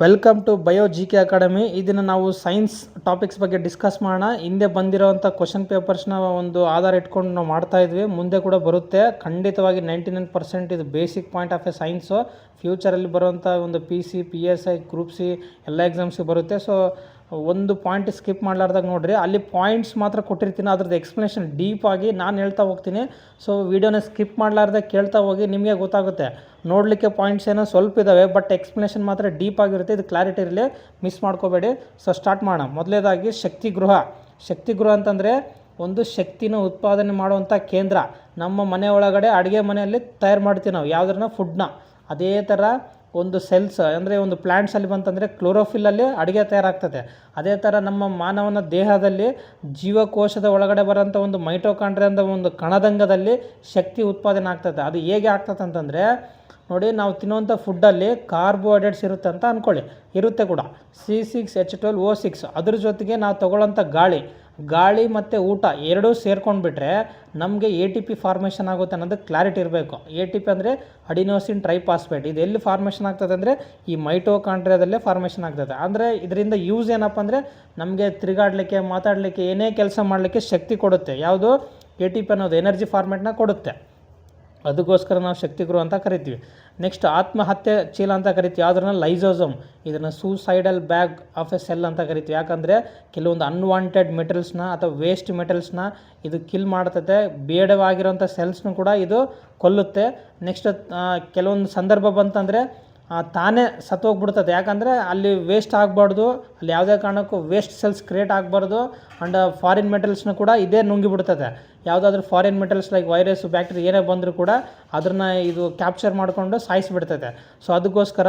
Welcome to bio G K academy. ಇದನ್ನು ನಾವು science topics ಬಗ್ಗೆ ಡಿಸ್ಕಸ್ ಮಾಡೋಣ. ಹಿಂದೆ ಬಂದಿರೋವಂಥ ಕ್ವಶನ್ ಪೇಪರ್ಸ್ನ ಒಂದು ಆಧಾರ ಇಟ್ಕೊಂಡು ನಾವು ಮಾಡ್ತಾ ಇದ್ವಿ. ಮುಂದೆ ಕೂಡ ಬರುತ್ತೆ ಖಂಡಿತವಾಗಿ. 99% ಇದು basic point of a science. ಫ್ಯೂಚರಲ್ಲಿ ಬರುವಂಥ ಒಂದು PCPSI ಗ್ರೂಪ್ ಸಿ ಎಲ್ಲ ಎಕ್ಸಾಮ್ಸಿಗೆ ಬರುತ್ತೆ. ಸೊ ಒಂದು ಪಾಯಿಂಟ್ ಸ್ಕಿಪ್ ಮಾಡಲಾರ್ದಾಗ ನೋಡಿರಿ, ಅಲ್ಲಿ ಪಾಯಿಂಟ್ಸ್ ಮಾತ್ರ ಕೊಟ್ಟಿರ್ತೀನಿ, ಅದ್ರದ್ದು ಎಕ್ಸ್ಪ್ಲನೇಷನ್ ಡೀಪಾಗಿ ನಾನು ಹೇಳ್ತಾ ಹೋಗ್ತೀನಿ. ಸೊ ವೀಡಿಯೋನ ಸ್ಕಿಪ್ ಮಾಡಲಾರ್ದೆ ಕೇಳ್ತಾ ಹೋಗಿ, ನಿಮಗೆ ಗೊತ್ತಾಗುತ್ತೆ. ನೋಡಲಿಕ್ಕೆ ಪಾಯಿಂಟ್ಸ್ ಏನೋ ಸ್ವಲ್ಪ ಇದ್ದಾವೆ, ಬಟ್ ಎಕ್ಸ್ಪ್ಲನೇಷನ್ ಮಾತ್ರ ಡೀಪ್ ಆಗಿರುತ್ತೆ. ಇದು ಕ್ಲಾರಿಟಿ ಇರಲಿ, ಮಿಸ್ ಮಾಡ್ಕೋಬೇಡಿ. ಸೊ ಸ್ಟಾರ್ಟ್ ಮಾಡೋಣ. ಮೊದಲೇದಾಗಿ ಶಕ್ತಿಗೃಹ ಅಂತಂದರೆ ಒಂದು ಶಕ್ತಿನ ಉತ್ಪಾದನೆ ಮಾಡುವಂಥ ಕೇಂದ್ರ. ನಮ್ಮ ಮನೆ ಒಳಗಡೆ ಅಡುಗೆ ಮನೆಯಲ್ಲಿ ತಯಾರು ಮಾಡ್ತೀವಿ ನಾವು ಯಾವುದನ್ನ, ಫುಡ್ನ. ಅದೇ ಥರ ಒಂದು ಸೆಲ್ಸ್ ಅಂದರೆ ಒಂದು ಪ್ಲ್ಯಾಂಟ್ಸಲ್ಲಿ ಬಂತಂದರೆ ಕ್ಲೋರೋಫಿಲ್ಲಲ್ಲಿ ಅಡುಗೆ ತಯಾರಾಗ್ತದೆ. ಅದೇ ಥರ ನಮ್ಮ ಮಾನವನ ದೇಹದಲ್ಲಿ ಜೀವಕೋಶದ ಒಳಗಡೆ ಬರೋಂಥ ಒಂದು ಮೈಟೋಕಾಂಡ್ರಿಯಾ ಅಂತ ಒಂದು ಕಣದಂಗದಲ್ಲಿ ಶಕ್ತಿ ಉತ್ಪಾದನೆ ಆಗ್ತದೆ. ಅದು ಹೇಗೆ ಆಗ್ತದೆ ಅಂತಂದರೆ ನೋಡಿ, ನಾವು ತಿನ್ನುವಂಥ ಫುಡ್ಡಲ್ಲಿ ಕಾರ್ಬೋಹೈಡ್ರೇಟ್ಸ್ ಇರುತ್ತೆ ಅಂತ ಅಂದ್ಕೊಳ್ಳಿ, ಇರುತ್ತೆ ಕೂಡ, C6H12O6. ಅದ್ರ ಜೊತೆಗೆ ನಾವು ತೊಗೊಳ್ಳೋಂಥ ಗಾಳಿ ಮತ್ತು ಊಟ ಎರಡೂ ಸೇರ್ಕೊಂಡ್ಬಿಟ್ರೆ ನಮಗೆ ATP ಫಾರ್ಮೇಷನ್ ಆಗುತ್ತೆ ಅನ್ನೋದು ಕ್ಲಾರಿಟಿ ಇರಬೇಕು. ATP ಅಂದರೆ ಅಡಿನೋಸಿನ್ ಟ್ರೈಫಾಸ್ಫೇಟ್. ಇದು ಎಲ್ಲಿ ಫಾರ್ಮೇಷನ್ ಆಗ್ತದೆ ಅಂದರೆ ಈ ಮೈಟೋಕಾಂಡ್ರಿಯಾದಲ್ಲೇ ಫಾರ್ಮೇಷನ್ ಆಗ್ತದೆ. ಅಂದರೆ ಇದರಿಂದ ಯೂಸ್ ಏನಪ್ಪ ಅಂದರೆ ನಮಗೆ ತಿರುಗಾಡಲಿಕ್ಕೆ, ಮಾತಾಡಲಿಕ್ಕೆ, ಏನೇ ಕೆಲಸ ಮಾಡಲಿಕ್ಕೆ ಶಕ್ತಿ ಕೊಡುತ್ತೆ. ಯಾವುದು? ATP ಅನ್ನೋದು ಎನರ್ಜಿ ಫಾರ್ಮೇಟ್ನ ಕೊಡುತ್ತೆ. ಅದಕ್ಕೋಸ್ಕರ ನಾವು ಶಕ್ತಿಗೃಹ ಅಂತ ಕರಿತೀವಿ. ನೆಕ್ಸ್ಟ್ ಆತ್ಮಹತ್ಯೆ ಚೀಲ ಅಂತ ಕರಿತೀವಿ. ಯಾವುದನ್ನ? ಲೈಸೋಸೋಮ್. ಇದನ್ನು suicidal bag of A cell ಅಂತ ಕರಿತೀವಿ. ಯಾಕಂದರೆ ಕೆಲವೊಂದು ಅನ್ವಾಂಟೆಡ್ ಮೆಟೀರಿಯಲ್ಸ್ನ ಅಥವಾ ವೇಸ್ಟ್ ಮೆಟೀರಿಯಲ್ಸ್ನ ಇದು ಕಿಲ್ ಮಾಡ್ತದೆ. ಬೇಡವಾಗಿರೋಂಥ ಸೆಲ್ಸ್ನು ಕೂಡ ಇದು ಕೊಲ್ಲುತ್ತೆ. ನೆಕ್ಸ್ಟ್ ಕೆಲವೊಂದು ಸಂದರ್ಭ ಬಂತಂದರೆ ತಾನೇ ಸತ್ತೋಗ್ಬಿಡ್ತದೆ. ಯಾಕಂದರೆ ಅಲ್ಲಿ ವೇಸ್ಟ್ ಆಗಬಾರ್ದು, ಅಲ್ಲಿ ಯಾವುದೇ ಕಾರಣಕ್ಕೂ ವೇಸ್ಟ್ ಸೆಲ್ಸ್ ಕ್ರಿಯೇಟ್ ಆಗಬಾರ್ದು. ಆ್ಯಂಡ್ ಫಾರಿನ್ ಮೆಟೀರಿಯಲ್ಸ್ನ ಕೂಡ ಇದೇ ನುಂಗಿಬಿಡ್ತದೆ. ಯಾವುದಾದ್ರೂ foreign materials like virus, bacteria ಏನೇ ಬಂದರೂ ಕೂಡ ಅದನ್ನು ಇದು ಕ್ಯಾಪ್ಚರ್ ಮಾಡಿಕೊಂಡು ಸಾಯಿಸಿಬಿಡ್ತದೆ. ಸೊ ಅದಕ್ಕೋಸ್ಕರ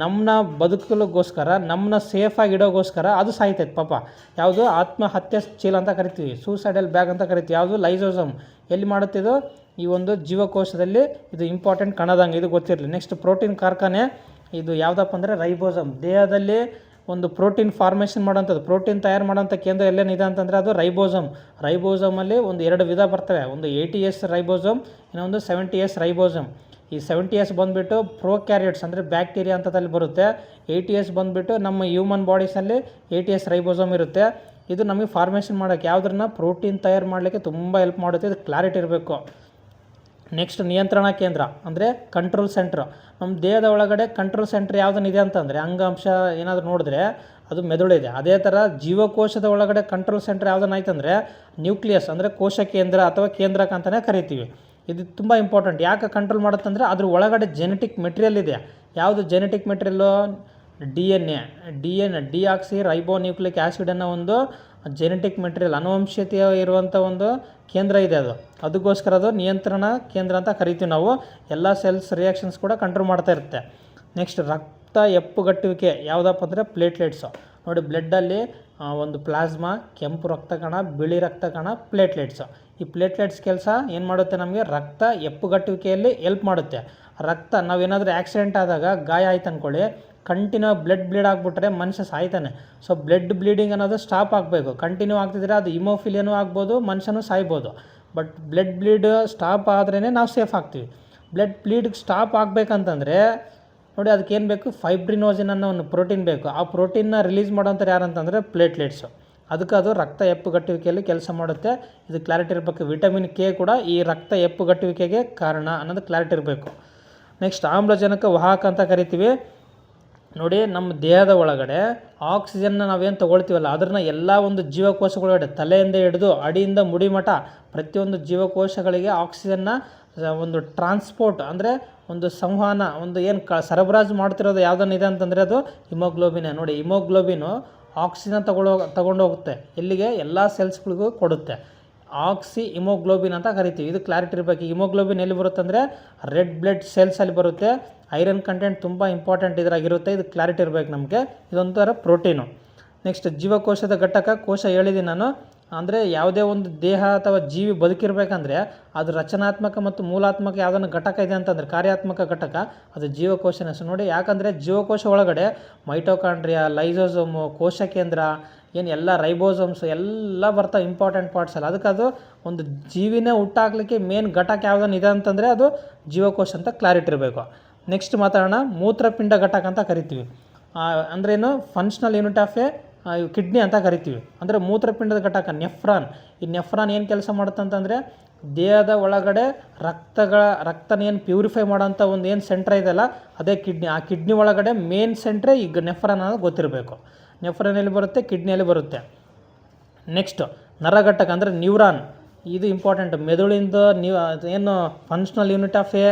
ನಮ್ಮನ್ನ ಬದುಕಲಿಗೋಸ್ಕರ, ನಮ್ಮನ್ನ ಸೇಫಾಗಿ ಇಡೋಗೋಸ್ಕರ ಅದು ಸಾಯ್ತೈತೆ ಪಾಪ. ಯಾವುದು? ಆತ್ಮಹತ್ಯೆ ಚೀಲ ಅಂತ ಕರಿತೀವಿ, ಸೂಸೈಡಲ್ ಬ್ಯಾಗ್ ಅಂತ ಕರಿತೀವಿ. ಯಾವುದು? ಲೈಸೋಸೋಮ್. ಎಲ್ಲಿ ಮಾಡುತ್ತಿದ್ದು? ಈ ಒಂದು ಜೀವಕೋಶದಲ್ಲಿ. ಇದು ಇಂಪಾರ್ಟೆಂಟ್ ಕಣದಂಗೆ, ಇದು ಗೊತ್ತಿರಲಿ. ನೆಕ್ಸ್ಟ್ ಪ್ರೋಟೀನ್ ಕಾರ್ಖಾನೆ. ಇದು ಯಾವುದಪ್ಪ ಅಂದರೆ ರೈಬೋಸೋಮ್. ದೇಹದಲ್ಲಿ ಒಂದು ಪ್ರೋಟೀನ್ ಫಾರ್ಮೇಷನ್ ಮಾಡೋಂಥದ್ದು, ಪ್ರೋಟೀನ್ ತಯಾರು ಮಾಡೋಂಥ ಕೇಂದ್ರ ಎಲ್ಲೇನಿದೆ ಅಂತಂದರೆ ಅದು ರೈಬೋಸೋಮ್. ರೈಬೋಸೋಮಲ್ಲಿ ಒಂದು 2 ವಿಧ ಬರ್ತವೆ. ಒಂದು 80S ರೈಬೋಸೋಮ್, ಇನ್ನೊಂದು 70S ರೈಬೋಸೋಮ್. ಈ 70S ಬಂದುಬಿಟ್ಟು ಪ್ರೋಕ್ಯಾರಿಯೋಟ್ಸ್ ಅಂದರೆ ಬ್ಯಾಕ್ಟೀರಿಯಾ ಅಂಥದ್ದಲ್ಲಿ ಬರುತ್ತೆ. 80S ಬಂದುಬಿಟ್ಟು ನಮ್ಮ ಹ್ಯೂಮನ್ ಬಾಡೀಸಲ್ಲಿ 80S ರೈಬೋಸೋಮ್ ಇರುತ್ತೆ. ಇದು ನಮಗೆ ಫಾರ್ಮೇಷನ್ ಮಾಡೋಕ್ಕೆ, ಯಾವುದನ್ನ? ಪ್ರೋಟೀನ್ ತಯಾರು ಮಾಡಲಿಕ್ಕೆ ತುಂಬ ಹೆಲ್ಪ್ ಮಾಡುತ್ತೆ. ಇದು ಕ್ಲಾರಿಟಿ ಇರಬೇಕು. ನೆಕ್ಸ್ಟ್ ನಿಯಂತ್ರಣ ಕೇಂದ್ರ ಅಂದರೆ ಕಂಟ್ರೋಲ್ ಸೆಂಟ್ರ್. ನಮ್ಮ ದೇಹದ ಒಳಗಡೆ ಕಂಟ್ರೋಲ್ ಸೆಂಟ್ರ್ ಯಾವುದನ್ನಿದೆ ಅಂತಂದರೆ, ಅಂಗಾಂಶ ಏನಾದರೂ ನೋಡಿದ್ರೆ ಅದು ಮೆದುಳಿದೆ. ಅದೇ ಥರ ಜೀವಕೋಶದ ಒಳಗಡೆ ಕಂಟ್ರೋಲ್ ಸೆಂಟ್ರ್ ಯಾವುದನ್ನಾಯ್ತಂದರೆ ನ್ಯೂಕ್ಲಿಯಸ್ ಅಂದರೆ ಕೋಶ ಕೇಂದ್ರ ಅಥವಾ ಕೇಂದ್ರಕ ಅಂತಲೇ ಕರಿತೀವಿ. ಇದು ತುಂಬ ಇಂಪಾರ್ಟೆಂಟ್. ಯಾಕೆ ಕಂಟ್ರೋಲ್ ಮಾಡುತ್ತಂದರೆ ಅದ್ರ ಒಳಗಡೆ ಜೆನೆಟಿಕ್ ಮೆಟೀರಿಯಲ್ ಇದೆ. ಯಾವುದು genetic material? DNA, deoxy ribonucleic acid ಅನ್ನೋ ಒಂದು ಜೆನೆಟಿಕ್ ಮೆಟೀರಿಯಲ್, ಅನುವಂಶೀಯತೆಯ ಇರುವಂಥ ಒಂದು ಕೇಂದ್ರ ಇದೆ. ಅದಕ್ಕೋಸ್ಕರ ಅದು ನಿಯಂತ್ರಣ ಕೇಂದ್ರ ಅಂತ ಕರಿತೀವಿ ನಾವು. ಎಲ್ಲ ಸೆಲ್ಸ್ ರಿಯಾಕ್ಷನ್ಸ್ ಕೂಡ ಕಂಟ್ರೋಲ್ ಮಾಡ್ತಾ ಇರುತ್ತೆ. ನೆಕ್ಸ್ಟ್ ರಕ್ತ ಹೆಪ್ಪುಗಟ್ಟುವಿಕೆ. ಯಾವುದಪ್ಪ ಅಂದರೆ ಪ್ಲೇಟ್ಲೆಟ್ಸು. ನೋಡಿ, ಬ್ಲಡ್ಡಲ್ಲಿ ಒಂದು ಪ್ಲಾಸ್ಮಾ, ಕೆಂಪು ರಕ್ತ ಕಣ, ಬಿಳಿ ರಕ್ತ ಕಣ, ಪ್ಲೇಟ್ಲೆಟ್ಸು. ಈ ಪ್ಲೇಟ್ಲೆಟ್ಸ್ ಕೆಲಸ ಏನು ಮಾಡುತ್ತೆ? ನಮಗೆ ರಕ್ತ ಹೆಪ್ಪುಗಟ್ಟುವಿಕೆಯಲ್ಲಿ ಹೆಲ್ಪ್ ಮಾಡುತ್ತೆ. ರಕ್ತ ನಾವೇನಾದರೂ ಆಕ್ಸಿಡೆಂಟ್ ಆದಾಗ, ಗಾಯ ಆಯ್ತು ಅಂದ್ಕೊಳ್ಳಿ, ಕಂಟಿನ್ಯೂ ಬ್ಲಡ್ ಆಗಿಬಿಟ್ರೆ ಮನುಷ್ಯ ಸಾಯ್ತಾನೆ. ಸೊ ಬ್ಲಡ್ ಬ್ಲೀಡಿಂಗ್ ಅನ್ನೋದು ಸ್ಟಾಪ್ ಆಗಬೇಕು. ಕಂಟಿನ್ಯೂ ಆಗ್ತಿದ್ರೆ ಅದು ಹಿಮೋಫಿಲಿಯನೂ ಆಗ್ಬೋದು, ಮನುಷ್ಯನೂ ಸಾಯ್ಬೋದು. ಬಟ್ ಬ್ಲಡ್ ಬ್ಲೀಡ್ ಸ್ಟಾಪ್ ಆದ್ರೇ ನಾವು ಸೇಫ್ ಆಗ್ತೀವಿ. ಬ್ಲಡ್ ಬ್ಲೀಡ್ ಸ್ಟಾಪ್ ಆಗಬೇಕಂತಂದರೆ ನೋಡಿ, ಅದಕ್ಕೇನು ಬೇಕು? ಫೈಬ್ರಿನೋಜಿನ್ ಅನ್ನೋ ಒಂದು ಪ್ರೋಟೀನ್ ಬೇಕು. ಆ ಪ್ರೋಟೀನ್ನ ರಿಲೀಸ್ ಮಾಡೋಂಥವ್ರು ಯಾರಂತಂದರೆ ಪ್ಲೇಟ್ಲೆಟ್ಸು. ಅದಕ್ಕೆ ಅದು ರಕ್ತ ಹೆಪ್ಪುಗಟ್ಟುವಿಕೆಯಲ್ಲಿ ಕೆಲಸ ಮಾಡುತ್ತೆ. ಇದು ಕ್ಲಾರಿಟಿ ಇರಬೇಕು. ವಿಟಮಿನ್ K ಕೂಡ ಈ ರಕ್ತ ಹೆಪ್ಪುಗಟ್ಟುವಿಕೆಗೆ ಕಾರಣ ಅನ್ನೋದು ಕ್ಲಾರಿಟಿ ಇರಬೇಕು. ನೆಕ್ಸ್ಟ್ ಆಮ್ಲಜನಕ ವಾಹಕ ಅಂತ ಕರಿತೀವಿ. ನೋಡಿ, ನಮ್ಮ ದೇಹದ ಒಳಗಡೆ ಆಕ್ಸಿಜನ್ನ ನಾವೇನು ತೊಗೊಳ್ತೀವಲ್ಲ, ಅದನ್ನು ಎಲ್ಲ ಒಂದು ಜೀವಕೋಶಗಳೊಳಗಡೆ, ತಲೆಯಿಂದ ಹಿಡಿದು ಅಡಿಯಿಂದ ಮುಡಿ ಮಠ ಪ್ರತಿಯೊಂದು ಜೀವಕೋಶಗಳಿಗೆ ಆಕ್ಸಿಜನ್ನ ಒಂದು ಟ್ರಾನ್ಸ್ಪೋರ್ಟ್ ಅಂದರೆ ಒಂದು ಸಂವಹನ, ಒಂದು ಏನು ಸರಬರಾಜು ಮಾಡ್ತಿರೋದು ಯಾವುದನ್ನಿದೆ ಅಂತಂದರೆ ಅದು ಹಿಮೋಗ್ಲೋಬಿನೇ. ನೋಡಿ, ಹಿಮೋಗ್ಲೋಬಿನು ಆಕ್ಸಿಜನ್ ತಗೊಂಡು ಹೋಗುತ್ತೆ. ಎಲ್ಲಿಗೆ? ಎಲ್ಲ ಸೆಲ್ಸ್ಗಳಿಗೂ ಕೊಡುತ್ತೆ. ಆಕ್ಸಿ ಹಿಮೋಗ್ಲೋಬಿನ್ ಅಂತ ಕರಿತೀವಿ. ಇದು ಕ್ಲಾರಿಟಿ ಇರಬೇಕು. ಹಿಮೋಗ್ಲೋಬಿನ್ ಎಲ್ಲಿ ಬರುತ್ತೆ ಅಂದರೆ ರೆಡ್ ಬ್ಲಡ್ ಸೆಲ್ಸಲ್ಲಿ ಬರುತ್ತೆ. ಐರನ್ ಕಂಟೆಂಟ್ ತುಂಬ ಇಂಪಾರ್ಟೆಂಟ್ ಇದ್ರಾಗಿರುತ್ತೆ. ಇದು ಕ್ಲಾರಿಟಿ ಇರಬೇಕು ನಮಗೆ. ಇದೊಂಥರ ಪ್ರೋಟೀನು. ನೆಕ್ಸ್ಟ್ ಜೀವಕೋಶದ ಘಟಕ. ಕೋಶ ಹೇಳಿದ್ದೀನಿ ನಾನು. ಅಂದರೆ ಯಾವುದೇ ಒಂದು ದೇಹ ಅಥವಾ ಜೀವಿ ಬದುಕಿರಬೇಕಂದ್ರೆ ಅದು ರಚನಾತ್ಮಕ ಮತ್ತು ಮೂಲಾತ್ಮಕ ಯಾವುದನ್ನು ಘಟಕ ಇದೆ ಅಂತಂದರೆ, ಕಾರ್ಯಾತ್ಮಕ ಘಟಕ, ಅದು ಜೀವಕೋಶನ. ಸೊ ನೋಡಿ, ಯಾಕಂದರೆ ಜೀವಕೋಶ ಒಳಗಡೆ ಮೈಟೋಕಾಂಡ್ರಿಯಾ, ಲೈಸೋಸೋಮು, ಕೋಶ ಕೇಂದ್ರ, ಏನು ಎಲ್ಲ ರೈಬೋಸೋಮ್ಸ್ ಎಲ್ಲ ಬರ್ತಾವೆ, ಇಂಪಾರ್ಟೆಂಟ್ ಪಾರ್ಟ್ಸ್ ಎಲ್ಲ. ಅದಕ್ಕೆ ಅದು ಒಂದು ಜೀವಿನೇ ಹುಟ್ಟಾಕಲಿಕ್ಕೆ ಮೇನ್ ಘಟಕ ಯಾವುದನ್ನು ಇದೆ ಅಂತಂದರೆ ಅದು ಜೀವಕೋಶ ಅಂತ ಕ್ಲಾರಿಟಿ ಇರಬೇಕು. ನೆಕ್ಸ್ಟ್ ಮಾತಾಡೋಣ, ಮೂತ್ರಪಿಂಡ ಘಟಕ ಅಂತ ಕರಿತೀವಿ. ಅಂದ್ರೇನು functional unit of A kidney ಅಂತ ಕರಿತೀವಿ. ಅಂದರೆ ಮೂತ್ರಪಿಂಡದ ಘಟಕ ನೆಫ್ರಾನ್. ಈ ನೆಫ್ರಾನ್ ಏನು ಕೆಲಸ ಮಾಡುತ್ತಂತಂದರೆ ದೇಹದ ಒಳಗಡೆ ರಕ್ತನೇನು ಪ್ಯೂರಿಫೈ ಮಾಡೋಂಥ ಒಂದು ಏನು ಸೆಂಟ್ರ್ ಇದೆಯಲ್ಲ ಅದೇ ಕಿಡ್ನಿ. ಆ ಕಿಡ್ನಿ ಒಳಗಡೆ ಮೇನ್ ಸೆಂಟ್ರೇ ಈಗ ನೆಫ್ರಾನ್ ಅನ್ನೋದು ಗೊತ್ತಿರಬೇಕು. ನೆಫ್ರಾನ್ ಎಲ್ಲಿ ಬರುತ್ತೆ? ಕಿಡ್ನಿಯಲ್ಲಿ ಬರುತ್ತೆ. ನೆಕ್ಸ್ಟ್ ನರಘಟಕ ಅಂದರೆ ನ್ಯೂರಾನ್. ಇದು ಇಂಪಾರ್ಟೆಂಟ್. ಮೆದುಳಿಂದ ಏನು ಫಂಕ್ಷನಲ್ ಯೂನಿಟ್ ಆಫ್ ಎ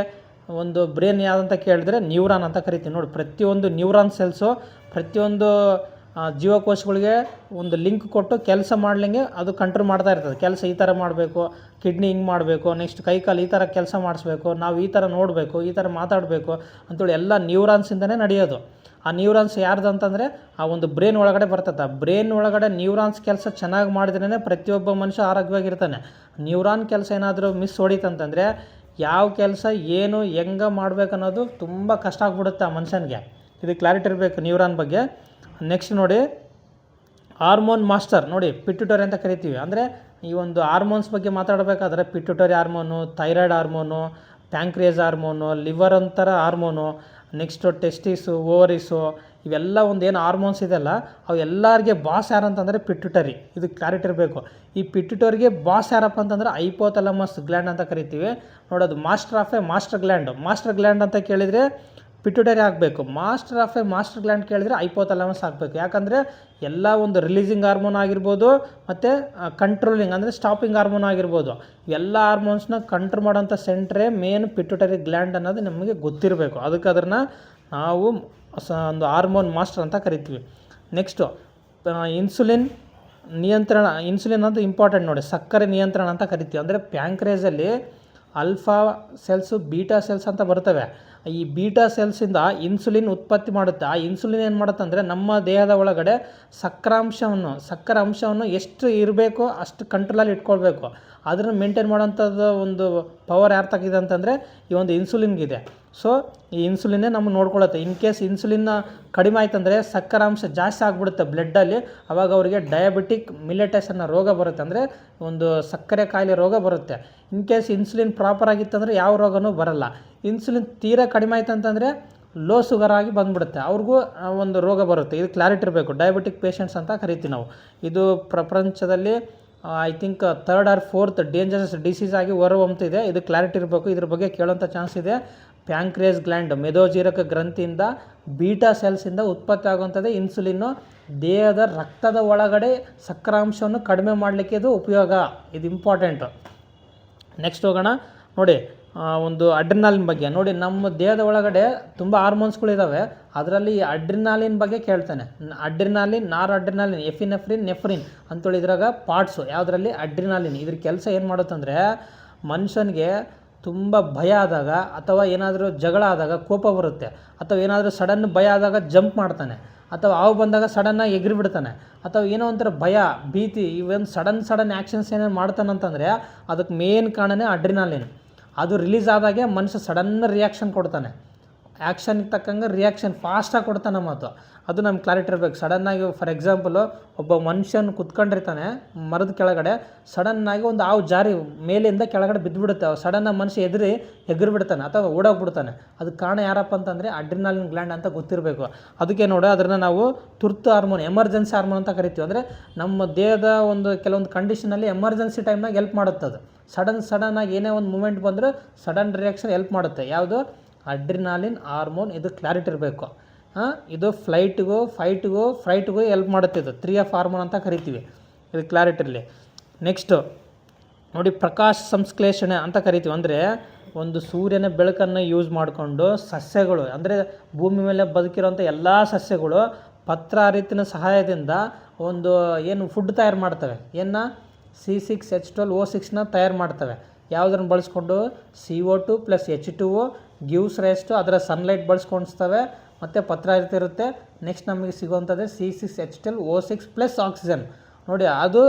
ಒಂದು ಬ್ರೇನ್ ಯಾವುದಂತ ಕೇಳಿದ್ರೆ ನ್ಯೂರಾನ್ ಅಂತ ಕರಿತೀವಿ. ನೋಡಿ, ಪ್ರತಿಯೊಂದು ನ್ಯೂರಾನ್ ಸೆಲ್ಸು ಪ್ರತಿಯೊಂದು ಜೀವಕೋಶಗಳಿಗೆ ಒಂದು ಲಿಂಕ್ ಕೊಟ್ಟು ಕೆಲಸ ಮಾಡ್ಲಿಂಗೆ ಅದು ಕಂಟ್ರೋಲ್ ಮಾಡ್ತಾ ಇರ್ತದೆ. ಕೆಲಸ ಈ ಥರ ಮಾಡಬೇಕು, ಕಿಡ್ನಿ ಹಿಂಗೆ ಮಾಡಬೇಕು, ನೆಕ್ಸ್ಟ್ ಕೈಕಾಲು ಈ ಥರ ಕೆಲಸ ಮಾಡಿಸ್ಬೇಕು, ನಾವು ಈ ಥರ ನೋಡಬೇಕು, ಈ ಥರ ಮಾತಾಡಬೇಕು ಅಂತೇಳಿ ಎಲ್ಲ ನ್ಯೂರಾನ್ಸಿಂದನೇ ನಡೆಯೋದು. ಆ ನ್ಯೂರಾನ್ಸ್ ಯಾರ್ದು ಅಂತಂದರೆ ಆ ಒಂದು ಬ್ರೇನ್ ಒಳಗಡೆ ಬರ್ತದೆ. ಆ ಬ್ರೇನ್ ಒಳಗಡೆ ನ್ಯೂರಾನ್ಸ್ ಕೆಲಸ ಚೆನ್ನಾಗಿ ಮಾಡಿದ್ರೇ ಪ್ರತಿಯೊಬ್ಬ ಮನುಷ್ಯ ಆರೋಗ್ಯವಾಗಿರ್ತಾನೆ. ನ್ಯೂರಾನ್ ಕೆಲಸ ಏನಾದರೂ ಮಿಸ್ ಹೊಡಿತಂತಂದರೆ ಯಾವ ಕೆಲಸ ಏನು ಹೆಂಗೆ ಮಾಡಬೇಕನ್ನೋದು ತುಂಬ ಕಷ್ಟ ಆಗ್ಬಿಡುತ್ತೆ ಆ ಮನುಷ್ಯನಿಗೆ. ಇದು ಕ್ಲಾರಿಟಿ ಇರಬೇಕು ನ್ಯೂರಾನ್ ಬಗ್ಗೆ. ನೆಕ್ಸ್ಟ್ ನೋಡಿ, ಹಾರ್ಮೋನ್ ಮಾಸ್ಟರ್. ನೋಡಿ, ಪಿಟ್ಯುಟರಿ ಅಂತ ಕರಿತೀವಿ. ಅಂದರೆ ಈ ಒಂದು ಹಾರ್ಮೋನ್ಸ್ ಬಗ್ಗೆ ಮಾತಾಡಬೇಕಾದ್ರೆ pituitary hormone, thyroid hormone, pancreas hormone, liver ಅಂತರ ಹಾರ್ಮೋನು, ನೆಕ್ಸ್ಟು ಟೆಸ್ಟಿಸು, ಓವರಿಸು, ಇವೆಲ್ಲ ಒಂದು ಏನು ಹಾರ್ಮೋನ್ಸ್ ಇದೆಯಲ್ಲ ಅವು ಎಲ್ಲರಿಗೆ ಬಾಸ್ ಯಾರಂತಂದರೆ ಪಿಟ್ಯುಟರಿ. ಇದು ಕ್ಲಾರಿಟಿ ಇರಬೇಕು. ಈ ಪಿಟ್ಯುಟರಿಗೆ ಬಾಸ್ ಯಾರಪ್ಪ ಅಂತಂದರೆ ಹೈಪೋಥಾಲಮಸ್ ಗ್ಲ್ಯಾಂಡ್ ಅಂತ ಕರಿತೀವಿ. ನೋಡೋದು master of A master gland. Master gland ಅಂತ ಕೇಳಿದರೆ ಪಿಟ್ಯುಟರಿ ಆಗಬೇಕು. Master of A master gland ಕೇಳಿದರೆ ಹೈಪೋಥಾಲಮಸ್ ಆಗಬೇಕು. ಯಾಕಂದರೆ ಎಲ್ಲ ಒಂದು ರಿಲೀಸಿಂಗ್ ಹಾರ್ಮೋನ್ ಆಗಿರ್ಬೋದು ಮತ್ತು ಕಂಟ್ರೋಲಿಂಗ್ ಅಂದರೆ ಸ್ಟಾಪಿಂಗ್ ಹಾರ್ಮೋನ್ ಆಗಿರ್ಬೋದು, ಎಲ್ಲ ಹಾರ್ಮೋನ್ಸ್ನ ಕಂಟ್ರೋಲ್ ಮಾಡೋಂಥ ಸೆಂಟ್ರೇ ಮೇನ್ ಪಿಟ್ಯುಟರಿ ಗ್ಲ್ಯಾಂಡ್ ಅನ್ನೋದು ನಮಗೆ ಗೊತ್ತಿರಬೇಕು. ಅದಕ್ಕೆ ಅದನ್ನು ನಾವು ಒಂದು ಹಾರ್ಮೋನ್ ಮಾಸ್ಟರ್ ಅಂತ ಕರಿತೀವಿ. ನೆಕ್ಸ್ಟು ಇನ್ಸುಲಿನ್ ನಿಯಂತ್ರಣ. ಇನ್ಸುಲಿನ್ ಅಂತ ಇಂಪಾರ್ಟೆಂಟ್ ನೋಡಿ, ಸಕ್ಕರೆ ನಿಯಂತ್ರಣ ಅಂತ ಕರಿತೀವಿ. ಅಂದರೆ ಪ್ಯಾಂಕ್ರೇಸಲ್ಲಿ ಆಲ್ಫಾ ಸೆಲ್ಸು, ಬೀಟಾ ಸೆಲ್ಸ್ ಅಂತ ಬರ್ತವೆ. ಈ ಬೀಟಾ ಸೆಲ್ಸಿಂದ ಇನ್ಸುಲಿನ್ ಉತ್ಪತ್ತಿ ಮಾಡುತ್ತೆ. ಆ ಇನ್ಸುಲಿನ್ ಏನು ಮಾಡುತ್ತೆ ಅಂದರೆ ನಮ್ಮ ದೇಹದ ಒಳಗಡೆ ಸಕ್ಕರೆ ಅಂಶವನ್ನು ಎಷ್ಟು ಇರಬೇಕೋ ಅಷ್ಟು ಕಂಟ್ರೋಲಲ್ಲಿ ಇಟ್ಕೊಳ್ಬೇಕು. ಅದನ್ನು ಮೇಂಟೈನ್ ಮಾಡೋಂಥದ್ದು ಒಂದು ಪವರ್ ಯಾರು ತೆಗಿದೆ ಅಂತಂದರೆ ಈ ಒಂದು ಇನ್ಸುಲಿನ್ಗಿದೆ. ಸೊ ಈ ಇನ್ಸುಲಿನ್ನೇ ನಮಗೆ ನೋಡ್ಕೊಳ್ಳುತ್ತೆ. ಇನ್ ಕೇಸ್ ಇನ್ಸುಲಿನ್ನ ಕಡಿಮೆ ಆಯ್ತಂದರೆ ಸಕ್ಕರೆ ಅಂಶ ಜಾಸ್ತಿ ಆಗಿಬಿಡುತ್ತೆ ಬ್ಲಡ್ಡಲ್ಲಿ. ಆವಾಗ ಅವರಿಗೆ ಡಯಾಬಿಟಿಕ್ ಮಿಲೆಟಸ್ ಅನ್ನೋ ರೋಗ ಬರುತ್ತೆ. ಅಂದರೆ ಒಂದು ಸಕ್ಕರೆ ಕಾಯಿಲೆ ರೋಗ ಬರುತ್ತೆ. ಇನ್ ಕೇಸ್ ಇನ್ಸುಲಿನ್ ಪ್ರಾಪರ್ ಆಗಿತ್ತಂದರೆ ಯಾವ ರೋಗನೂ ಬರಲ್ಲ. ಇನ್ಸುಲಿನ್ ತೀರಾ ಕಡಿಮೆ ಆಯ್ತು ಅಂತಂದರೆ ಲೋ ಶುಗರ್ ಆಗಿ ಬಂದುಬಿಡುತ್ತೆ, ಅವ್ರಿಗೂ ಒಂದು ರೋಗ ಬರುತ್ತೆ. ಇದು ಕ್ಲಾರಿಟಿ ಇರಬೇಕು. ಡಯಾಬಿಟಿಕ್ ಪೇಷಂಟ್ಸ್ ಅಂತ ಕರಿತೀವಿ ನಾವು. ಇದು ಪ್ರಪಂಚದಲ್ಲಿ I think 3rd or 4th dangerous disease ಆಗಿ ಹೊರಹೊಮ್ಮುತ್ತಿದೆ. ಇದು ಕ್ಲಾರಿಟಿ ಇರಬೇಕು. ಇದ್ರ ಬಗ್ಗೆ ಕೇಳೋಂಥ ಚಾನ್ಸ್ ಇದೆ. ಪ್ಯಾಂಕ್ರಿಯಸ್ ಗ್ಲ್ಯಾಂಡ್, ಮೆದೋಜೀರಕ ಗ್ರಂಥಿಯಿಂದ ಬೀಟಾ ಸೆಲ್ಸಿಂದ ಉತ್ಪತ್ತಿ ಆಗುವಂಥದ್ದೇ ಇನ್ಸುಲಿನ್ನು. ದೇಹದ ರಕ್ತದ ಒಳಗಡೆ ಸಕ್ಕರಾಂಶವನ್ನು ಕಡಿಮೆ ಮಾಡಲಿಕ್ಕೆ ಇದು ಉಪಯೋಗ. ಇದು ಇಂಪಾರ್ಟೆಂಟು. ನೆಕ್ಸ್ಟ್ ಹೋಗೋಣ. ನೋಡಿ, ಒಂದು ಅಡ್ರಿನಾಲಿನ್ ಬಗ್ಗೆ. ನೋಡಿ, ನಮ್ಮ ದೇಹದ ಒಳಗಡೆ ತುಂಬ ಹಾರ್ಮೋನ್ಸ್ಗಳಿದ್ದಾವೆ. ಅದರಲ್ಲಿ ಅಡ್ರಿನಾಲಿನ್ ಬಗ್ಗೆ ಕೇಳ್ತಾನೆ. ಅಡ್ರಿನಾಲಿನ್, ನಾರ್ ಅಡ್ರಿನಾಲಿನ್, ಎಫಿನೆಫ್ರಿನ್, ನೆಫ್ರಿನ್ ಅಂತೇಳಿ ಇದ್ರಾಗ ಪಾರ್ಟ್ಸು. ಯಾವುದರಲ್ಲಿ? ಅಡ್ರಿನಾಲಿನ್. ಇದ್ರ ಕೆಲಸ ಏನು ಮಾಡುತ್ತಂದರೆ ಮನುಷ್ಯನಿಗೆ ತುಂಬ ಭಯ ಆದಾಗ ಅಥವಾ ಏನಾದರೂ ಜಗಳ ಆದಾಗ ಕೋಪ ಬರುತ್ತೆ, ಅಥವಾ ಏನಾದರೂ ಸಡನ್ ಭಯ ಆದಾಗ ಜಂಪ್ ಮಾಡ್ತಾನೆ, ಅಥವಾ ಹಾವು ಬಂದಾಗ ಸಡನ್ನಾಗಿ ಎಗರಿಬಿಡ್ತಾನೆ, ಅಥವಾ ಏನೋ ಒಂಥರ ಭಯ, ಭೀತಿ, ಇವೇನು ಸಡನ್ ಆ್ಯಕ್ಷನ್ಸ್ ಏನೇನು ಮಾಡ್ತಾನಂತಂದರೆ ಅದಕ್ಕೆ ಮೇನ್ ಕಾರಣನೇ ಅಡ್ರಿನಾಲಿನ್. ಅದು ರಿಲೀಸ್ ಆದಾಗೆ ಮನುಷ್ಯ ಸಡನ್ ರಿಯಾಕ್ಷನ್ ಕೊಡ್ತಾನೆ. ಆ್ಯಕ್ಷನ್ಗೆ ತಕ್ಕಂಗೆ ರಿಯಾಕ್ಷನ್ ಫಾಸ್ಟಾಗಿ ಕೊಡ್ತಾನೆ ಮಾತು. ಅದು ನಮ್ಗೆ ಕ್ಲಾರಿಟಿ ಇರಬೇಕು. ಸಡನ್ನಾಗಿ ಫಾರ್ ಎಕ್ಸಾಂಪಲು ಒಬ್ಬ ಮನುಷ್ಯನ ಕುತ್ಕೊಂಡಿರ್ತಾನೆ ಮರದ ಕೆಳಗಡೆ, ಸಡನ್ನಾಗಿ ಒಂದು ಹಾವು ಜಾರಿ ಮೇಲಿಂದ ಕೆಳಗಡೆ ಬಿದ್ದುಬಿಡುತ್ತೆ. ಸಡನ್ನಾಗಿ ಮನುಷ್ಯ ಎಗರಿಬಿಡ್ತಾನೆ ಅಥವಾ ಓಡೋಗ್ಬಿಡ್ತಾನೆ. ಅದಕ್ಕೆ ಕಾರಣ ಯಾರಪ್ಪ ಅಂತಂದರೆ ಅಡ್ರಿನಾಲಿನ್ ಗ್ಲ್ಯಾಂಡ್ ಅಂತ ಗೊತ್ತಿರಬೇಕು. ಅದಕ್ಕೆ ನೋಡಿ, ಅದನ್ನು ನಾವು ತುರ್ತು ಹಾರ್ಮೋನ್, ಎಮರ್ಜೆನ್ಸಿ ಹಾರ್ಮೋನ್ ಅಂತ ಕರಿತೀವಿ. ಅಂದರೆ ನಮ್ಮ ದೇಹದ ಒಂದು ಕೆಲವೊಂದು ಕಂಡೀಷನಲ್ಲಿ ಎಮರ್ಜೆನ್ಸಿ ಟೈಮ್ನಾಗ ಹೆಲ್ಪ್ ಮಾಡುತ್ತೆ. ಅದು ಸಡನ್ನಾಗಿ ಏನೇ ಒಂದು ಮೂಮೆಂಟ್ ಬಂದರೆ ಸಡನ್ ರಿಯಾಕ್ಷನ್ ಹೆಲ್ಪ್ ಮಾಡುತ್ತೆ. ಯಾವುದು? Adrenaline hormone. ಇದು ಕ್ಲಾರಿಟಿ ಇರಬೇಕು. ಇದು ಫ್ಲೈಟ್ಗೂ ಹೆಲ್ಪ್ ಮಾಡುತ್ತೆ. ಇದು 3F ಹಾರ್ಮೋನ್ ಅಂತ ಕರಿತೀವಿ. ಇದು ಕ್ಲಾರಿಟಿ ಇರಲಿ. ನೆಕ್ಸ್ಟು ನೋಡಿ, ಪ್ರಕಾಶ ಸಂಶ್ಲೇಷಣೆ ಅಂತ ಕರಿತೀವಿ. ಅಂದರೆ ಒಂದು ಸೂರ್ಯನ ಬೆಳಕನ್ನು ಯೂಸ್ ಮಾಡಿಕೊಂಡು ಸಸ್ಯಗಳು, ಅಂದರೆ ಭೂಮಿ ಮೇಲೆ ಬದುಕಿರೋಂಥ ಎಲ್ಲ ಸಸ್ಯಗಳು ಪತ್ರಾರಿತಿನ ಸಹಾಯದಿಂದ ಒಂದು ಏನು ಫುಡ್ ತಯಾರು ಮಾಡ್ತವೆ. C6H12O6ನ ತಯಾರು ಮಾಡ್ತವೆ. ಯಾವುದನ್ನು ಬಳಸ್ಕೊಂಡು? CO2 + H2O gives rise to ಅದರ ಸನ್ಲೈಟ್ ಬಳಸ್ಕೊಳ್ತವೆ, ಮತ್ತು ಪತ್ರಾರಿತ ಇರುತ್ತೆ. ನೆಕ್ಸ್ಟ್ ನಮಗೆ ಸಿಗುವಂಥದ್ದೇ C6H12O6 + ಆಕ್ಸಿಜನ್. ನೋಡಿ, ಅದು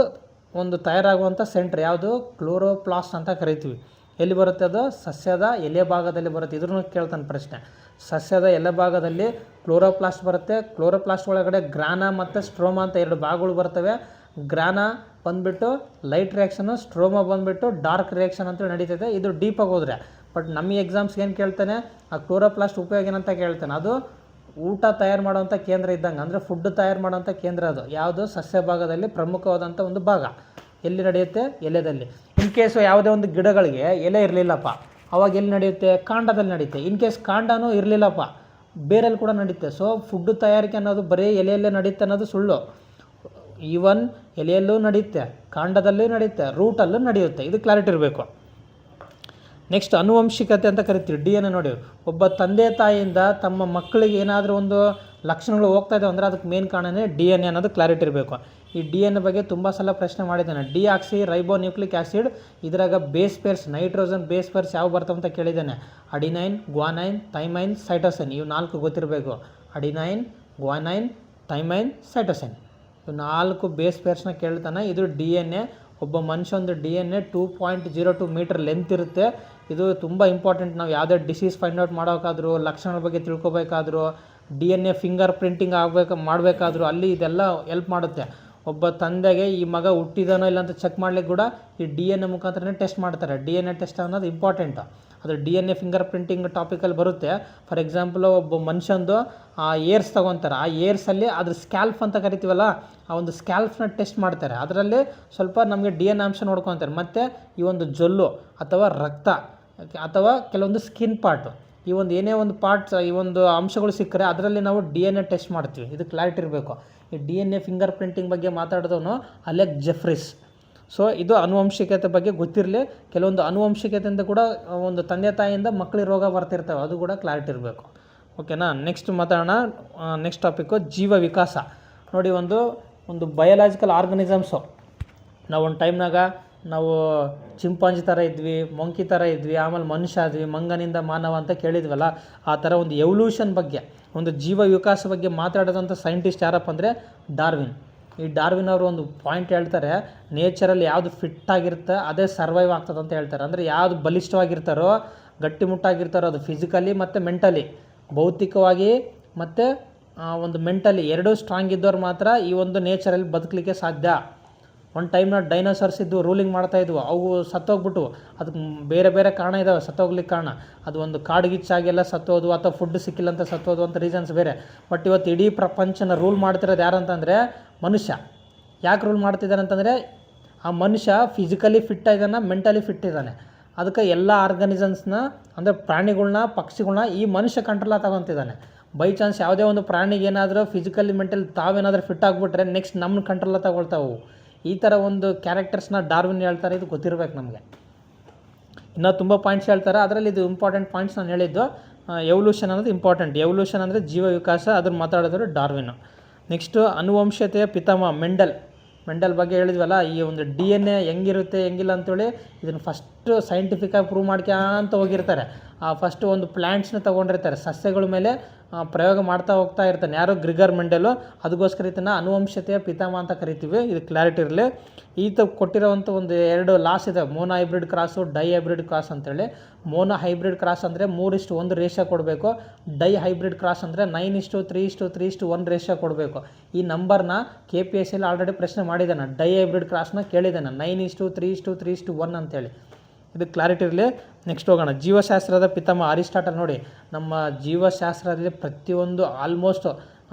ಒಂದು ತಯಾರಾಗುವಂಥ ಸೆಂಟ್ರ್ ಯಾವುದು? ಕ್ಲೋರೋಪ್ಲಾಸ್ಟ್ ಅಂತ ಕರಿತೀವಿ. ಎಲ್ಲಿ ಬರುತ್ತೆ ಅದು? ಸಸ್ಯದ ಎಲೆ ಭಾಗದಲ್ಲಿ ಬರುತ್ತೆ. ಇದ್ರೂ ಕೇಳ್ತಾನೆ ಪ್ರಶ್ನೆ. ಸಸ್ಯದ ಎಲೆ ಭಾಗದಲ್ಲಿ ಕ್ಲೋರೋಪ್ಲಾಸ್ಟ್ ಬರುತ್ತೆ. ಕ್ಲೋರೋಪ್ಲಾಸ್ಟ್ ಒಳಗಡೆ ಗ್ರಾನಾ ಮತ್ತು ಸ್ಟ್ರೋಮಾ ಅಂತ 2 ಭಾಗಗಳು ಬರ್ತವೆ. ಗ್ರಾನಾ ಬಂದುಬಿಟ್ಟು ಲೈಟ್ ರಿಯಾಕ್ಷನು, ಸ್ಟ್ರೋಮಾ ಬಂದುಬಿಟ್ಟು ಡಾರ್ಕ್ ರಿಯಾಕ್ಷನ್ ಅಂತೇಳಿ ನಡೀತದೆ. ಇದು ಡೀಪಾಗಿ ಹೋದರೆ. ಬಟ್ ನಮ್ಮ ಎಕ್ಸಾಮ್ಸ್ಗೆ ಏನು ಕೇಳ್ತಾನೆ? ಆ ಕ್ಲೋರೋಪ್ಲಾಸ್ಟ್ ಉಪಯೋಗ ಏನಂತ ಕೇಳ್ತಾನೆ. ಅದು ಊಟ ತಯಾರು ಮಾಡೋವಂಥ ಕೇಂದ್ರ ಇದ್ದಂಗೆ, ಅಂದರೆ ಫುಡ್ ತಯಾರು ಮಾಡೋವಂಥ ಕೇಂದ್ರ ಅದು. ಯಾವುದು? ಸಸ್ಯ ಭಾಗದಲ್ಲಿ ಪ್ರಮುಖವಾದಂಥ ಒಂದು ಭಾಗ. ಎಲ್ಲಿ ನಡೆಯುತ್ತೆ? ಎಲೆದಲ್ಲಿ. ಇನ್ ಕೇಸು ಯಾವುದೇ ಒಂದು ಗಿಡಗಳಿಗೆ ಎಲೆ ಇರಲಿಲ್ಲಪ್ಪ, ಅವಾಗ ಎಲ್ಲಿ ನಡೆಯುತ್ತೆ? ಕಾಂಡದಲ್ಲಿ ನಡೆಯುತ್ತೆ. ಇನ್ ಕೇಸ್ ಕಾಂಡನೂ ಇರಲಿಲ್ಲಪ್ಪ, ಬೇರಲ್ಲಿ ಕೂಡ ನಡೆಯುತ್ತೆ. ಸೊ ಫುಡ್ ತಯಾರಿಕೆ ಅನ್ನೋದು ಬರೀ ಎಲೆಯಲ್ಲೇ ನಡೆಯುತ್ತೆ ಅನ್ನೋದು ಸುಳ್ಳು. ಈವನ್ ಎಲೆಯಲ್ಲೂ ನಡೆಯುತ್ತೆ, ಕಾಂಡದಲ್ಲೂ ನಡೆಯುತ್ತೆ, ರೂಟಲ್ಲೂ ನಡೆಯುತ್ತೆ. ಇದು ಕ್ಲಾರಿಟಿ ಇರಬೇಕು. ನೆಕ್ಸ್ಟ್ ಅನುವಂಶಿಕತೆ ಅಂತ ಕರಿತೀವಿ. DNA ನೋಡಿ, ಒಬ್ಬ ತಂದೆ ತಾಯಿಯಿಂದ ತಮ್ಮ ಮಕ್ಕಳಿಗೆ ಏನಾದರೂ ಒಂದು ಲಕ್ಷಣಗಳು ಹೋಗ್ತಾ ಇದ್ದಾವೆ ಅಂದರೆ ಅದಕ್ಕೆ ಮೇನ್ ಕಾರಣನೇ DNA ಅನ್ನೋದು ಕ್ಲಾರಿಟಿ ಇರಬೇಕು. ಈ DNA ಬಗ್ಗೆ ತುಂಬ ಸಲ ಪ್ರಶ್ನೆ ಮಾಡಿದ್ದಾನೆ. ಡಿಆಕ್ಸಿ ರೈಬೋನ್ಯೂಕ್ಲಿಕ್ ಆ್ಯಸಿಡ್, ಇದ್ರಾಗ base pairs, nitrogen base pairs ಯಾವ ಬರ್ತವೆ ಅಂತ ಕೇಳಿದ್ದಾನೆ. ಅಡಿನೈನ್, ಗ್ವಾನೈನ್, ಥೈಮೈನ್, ಸೈಟೋಸೈನ್, ಇವು 4 ಗೊತ್ತಿರಬೇಕು. ಅಡಿನೈನ್, ಗ್ವಾನೈನ್, ಥೈಮೈನ್, ಸೈಟೋಸೈನ್, ಇವು 4 ಬೇಸ್ ಪೇರ್ಸ್ನ ಕೇಳ್ತಾನೆ. ಇದು DNA. ಒಬ್ಬ ಮನುಷ್ಯಂದು DNA 2.02 ಮೀಟರ್ ಲೆಂತ್ ಇರುತ್ತೆ. ಇದು ತುಂಬ ಇಂಪಾರ್ಟೆಂಟ್. ನಾವು ಯಾವುದೇ ಡಿಸೀಸ್ ಫೈಂಡ್ ಔಟ್ ಮಾಡೋಕ್ಕಾದ್ರೂ, ಲಕ್ಷಣಗಳ ಬಗ್ಗೆ ತಿಳ್ಕೊಬೇಕಾದ್ರೂ, DNA ಫಿಂಗರ್ ಪ್ರಿಂಟಿಂಗ್ ಮಾಡಬೇಕಾದ್ರೂ ಅಲ್ಲಿ ಇದೆಲ್ಲ ಹೆಲ್ಪ್ ಮಾಡುತ್ತೆ. ಒಬ್ಬ ತಂದೆಗೆ ಈ ಮಗ ಹುಟ್ಟಿದಾನೋ ಇಲ್ಲ ಅಂತ ಚೆಕ್ ಮಾಡ್ಲಿಕ್ಕೆ ಕೂಡ ಈ DNA ಮುಖಾಂತರನೇ ಟೆಸ್ಟ್ ಮಾಡ್ತಾರೆ. DNA ಟೆಸ್ಟ್ ಅನ್ನೋದು ಇಂಪಾರ್ಟೆಂಟ್. ಅದು DNA ಫಿಂಗರ್ ಪ್ರಿಂಟಿಂಗ್ ಟಾಪಿಕಲ್ಲಿ ಬರುತ್ತೆ. ಫಾರ್ ಎಕ್ಸಾಂಪಲ್, ಒಬ್ಬ ಮನುಷ್ಯಂದು ಏರ್ಸ್ ತೊಗೊತಾರೆ. ಆ ಏರ್ಸಲ್ಲಿ ಅದ್ರ ಸ್ಕ್ಯಾಲ್ಫ್ ಅಂತ ಕರಿತೀವಲ್ಲ, ಆ ಒಂದು ಸ್ಕ್ಯಾಲ್ಫ್ನ ಟೆಸ್ಟ್ ಮಾಡ್ತಾರೆ. ಅದರಲ್ಲಿ ಸ್ವಲ್ಪ ನಮಗೆ DNA ಅಂಶ ನೋಡ್ಕೊತಾರೆ. ಮತ್ತು ಈ ಒಂದು ಜೊಲ್ಲು ಅಥವಾ ರಕ್ತ ಅಥವಾ ಕೆಲವೊಂದು ಸ್ಕಿನ್ ಪಾರ್ಟು, ಈ ಒಂದು ಏನೇ ಒಂದು ಪಾರ್ಟ್ಸ್, ಈ ಒಂದು ಅಂಶಗಳು ಸಿಕ್ಕರೆ ಅದರಲ್ಲಿ ನಾವು DNA ಟೆಸ್ಟ್ ಮಾಡ್ತೀವಿ. ಇದು ಕ್ಲಾರಿಟಿ ಇರಬೇಕು. ಈ DNA ಫಿಂಗರ್ ಪ್ರಿಂಟಿಂಗ್ ಬಗ್ಗೆ ಮಾತಾಡಿದವನು ಅಲೆಕ್ ಜೆಫ್ರಿಸ್. ಸೊ ಇದು ಅನುವಂಶಿಕತೆ ಬಗ್ಗೆ ಗೊತ್ತಿರಲಿ. ಕೆಲವೊಂದು ಅನುವಂಶಿಕತೆಯಿಂದ ಕೂಡ ಒಂದು ತಂದೆ ತಾಯಿಯಿಂದ ಮಕ್ಕಳಿಗೆ ರೋಗ ಬರ್ತಿರ್ತವೆ, ಅದು ಕೂಡ ಕ್ಲಾರಿಟಿ ಇರಬೇಕು. ಓಕೆನಾ? ನೆಕ್ಸ್ಟ್ ಮಾತಾಡೋಣ. ನೆಕ್ಸ್ಟ್ ಟಾಪಿಕ್ಕು ಜೀವ ವಿಕಾಸ. ನೋಡಿ, ಒಂದು ಬಯೋಲಾಜಿಕಲ್ ಆರ್ಗನಿಸಮ್ಸು. ನಾವು ಒಂದು ಟೈಮ್ನಾಗ ನಾವು ಚಿಂಪಾಂಜಿ ಥರ ಇದ್ವಿ, ಮೊಂಕಿ ಥರ ಇದ್ವಿ, ಆಮೇಲೆ ಮನುಷ್ಯ ಆದ್ವಿ, ಮಂಗನಿಂದ ಮಾನವ ಅಂತ ಕೇಳಿದ್ವಲ್ಲ. ಆ ಥರ ಒಂದು ಎವಲ್ಯೂಷನ್ ಬಗ್ಗೆ, ಒಂದು ಜೀವ ವಿಕಾಸ ಬಗ್ಗೆ ಮಾತಾಡೋದಂಥ ಸೈಂಟಿಸ್ಟ್ ಯಾರಪ್ಪ ಅಂದರೆ ಡಾರ್ವಿನ್. ಈ ಡಾರ್ವಿನ್ ಅವರು ಒಂದು ಪಾಯಿಂಟ್ ಹೇಳ್ತಾರೆ, ನೇಚರಲ್ಲಿ ಯಾವುದು ಫಿಟ್ ಆಗಿರುತ್ತೆ ಅದೇ ಸರ್ವೈವ್ ಆಗ್ತದೆ ಅಂತ ಹೇಳ್ತಾರೆ. ಅಂದರೆ ಯಾವುದು ಬಲಿಷ್ಠವಾಗಿರ್ತಾರೋ, ಗಟ್ಟಿಮುಟ್ಟಾಗಿರ್ತಾರೋ, ಅದು ಫಿಸಿಕಲಿ ಮತ್ತು ಮೆಂಟಲಿ, ಭೌತಿಕವಾಗಿ ಮತ್ತು ಒಂದು ಮೆಂಟಲಿ ಎರಡೂ ಸ್ಟ್ರಾಂಗ್ ಇದ್ದವ್ರು ಮಾತ್ರ ಈ ಒಂದು ನೇಚರಲ್ಲಿ ಬದುಕಲಿಕ್ಕೆ ಸಾಧ್ಯ. ಒಂದು ಟೈಮ್ನ ಡೈನೋಸಾರ್ಸ್ ಇದ್ದು ರೂಲಿಂಗ್ ಮಾಡ್ತಾಯಿದ್ವು, ಅವು ಸತ್ತೋಗ್ಬಿಟ್ಟು. ಅದಕ್ಕೆ ಬೇರೆ ಬೇರೆ ಕಾರಣ ಇದ್ದಾವೆ ಸತ್ತೋಗ್ಲಿಕ್ಕೆ ಕಾರಣ. ಅದು ಒಂದು ಕಾಡ್ಗಿಚ್ಚಾಗೆಲ್ಲ ಸತ್ತೋದು ಅಥವಾ ಫುಡ್ ಸಿಕ್ಕಿಲ್ಲ ಅಂತ ಸತ್ತೋದು ಅಂತ ರೀಸನ್ಸ್ ಬೇರೆ. ಬಟ್ ಇವತ್ತು ಇಡೀ ಪ್ರಪಂಚನ ರೂಲ್ ಮಾಡ್ತಿರೋದು ಯಾರಂತಂದರೆ ಮನುಷ್ಯ. ಯಾಕೆ ರೂಲ್ ಮಾಡ್ತಿದ್ದಾನೆ ಅಂತಂದರೆ ಆ ಮನುಷ್ಯ ಫಿಸಿಕಲಿ ಫಿಟ್ ಇದ್ದಾನೆ, ಮೆಂಟಲಿ ಫಿಟ್ ಇದ್ದಾನೆ. ಅದಕ್ಕೆ ಎಲ್ಲ ಆರ್ಗನಿಸಮ್ಸ್ನ ಅಂದರೆ ಪ್ರಾಣಿಗಳ್ನ, ಪಕ್ಷಿಗಳ್ನ ಈ ಮನುಷ್ಯ ಕಂಟ್ರೋಲ ತಗೊತಿದ್ದಾನೆ. ಬೈ ಚಾನ್ಸ್ ಯಾವುದೇ ಒಂದು ಪ್ರಾಣಿಗೆ ಏನಾದರೂ ಫಿಸಿಕಲಿ ಮೆಂಟಲಿ ತಾವೇನಾದರೂ ಫಿಟ್ ಆಗಿಬಿಟ್ರೆ ನೆಕ್ಸ್ಟ್ ನಮ್ಮ ಕಂಟ್ರೋಲ ತಗೊಳ್ತಾವು. ಈ ಥರ ಒಂದು ಕ್ಯಾರೆಕ್ಟರ್ಸ್ನ ಡಾರ್ವಿನ್ ಹೇಳ್ತಾರೆ. ಇದು ಗೊತ್ತಿರಬೇಕು ನಮಗೆ. ಇನ್ನೂ ತುಂಬ ಪಾಯಿಂಟ್ಸ್ ಹೇಳ್ತಾರೆ, ಅದರಲ್ಲಿ ಇದು ಇಂಪಾರ್ಟೆಂಟ್ ಪಾಯಿಂಟ್ಸ್ ನಾನು ಹೇಳಿದ್ದು. ಎವಲ್ಯೂಷನ್ ಅನ್ನೋದು ಇಂಪಾರ್ಟೆಂಟ್. ಎವಲ್ಯೂಷನ್ ಅಂದರೆ ಜೀವ ವಿಕಾಸ, ಅದನ್ನು ಮಾತಾಡಿದ್ರು ಡಾರ್ವಿನ್. ನೆಕ್ಸ್ಟು ಅನುವಂಶತೆಯ ಪಿತಾಮಹ ಮೆಂಡಲ್ ಬಗ್ಗೆ ಹೇಳಿದ್ವಲ್ಲ. ಈ ಒಂದು DNA ಹೆಂಗಿರುತ್ತೆ ಹೆಂಗಿಲ್ಲ ಅಂತೇಳಿ ಇದನ್ನು ಫಸ್ಟು ಸೈಂಟಿಫಿಕಾಗಿ ಪ್ರೂವ್ ಮಾಡ್ಕೊಂತ ಹೋಗಿರ್ತಾರೆ. ಫಸ್ಟು ಒಂದು ಪ್ಲ್ಯಾಂಟ್ಸ್ನ ತೊಗೊಂಡಿರ್ತಾರೆ, ಸಸ್ಯಗಳ ಮೇಲೆ ಪ್ರಯೋಗ ಮಾಡ್ತಾ ಹೋಗ್ತಾ ಇರ್ತಾನೆ. ಯಾರು? ಗ್ರಿಗರ್ ಮೆಂಡೆಲು. ಅದಕ್ಕೋಸ್ಕರ ಇದನ್ನು ಅನುವಂಶತೆಯ ಪಿತಾಮಹ ಅಂತ ಕರಿತೀವಿ. ಇದು ಕ್ಲಾರಿಟಿ ಇರಲಿ. ಈತ ಕೊಟ್ಟಿರೋವಂಥ ಒಂದು 2 ಲಾಸ್ ಇದೆ, mono hybrid cross, di hybrid cross ಅಂತೇಳಿ. ಮೋನೋ ಹೈಬ್ರಿಡ್ ಕ್ರಾಸ್ ಅಂದರೆ 3:1 ರೇಷಿಯೋ ಕೊಡಬೇಕು. ಡೈ ಹೈಬ್ರಿಡ್ ಕ್ರಾಸ್ ಅಂದರೆ 9:3:3:1 ರೇಷಿಯೋ ಕೊಡಬೇಕು. ಈ ನಂಬರ್ನ KPSC ಆಲ್ರೆಡಿ ಪ್ರಶ್ನೆ ಮಾಡಿದ್ದಾನೆ. ಡೈ ಹೈಬ್ರಿಡ್ ಕ್ರಾಸ್ನ ಕೇಳಿದ್ದಾನೆ 9:3:3:1 ಅಂತೇಳಿ. ಇದು ಕ್ಲಾರಿಟಿ ಇರಲಿ. ನೆಕ್ಸ್ಟ್ ಹೋಗೋಣ. ಜೀವಶಾಸ್ತ್ರದ ಪಿತಾಮಹ ಅರಿಸ್ಟಾಟಲ್. ನೋಡಿ, ನಮ್ಮ ಜೀವಶಾಸ್ತ್ರದಲ್ಲಿ ಪ್ರತಿಯೊಂದು ಆಲ್ಮೋಸ್ಟ್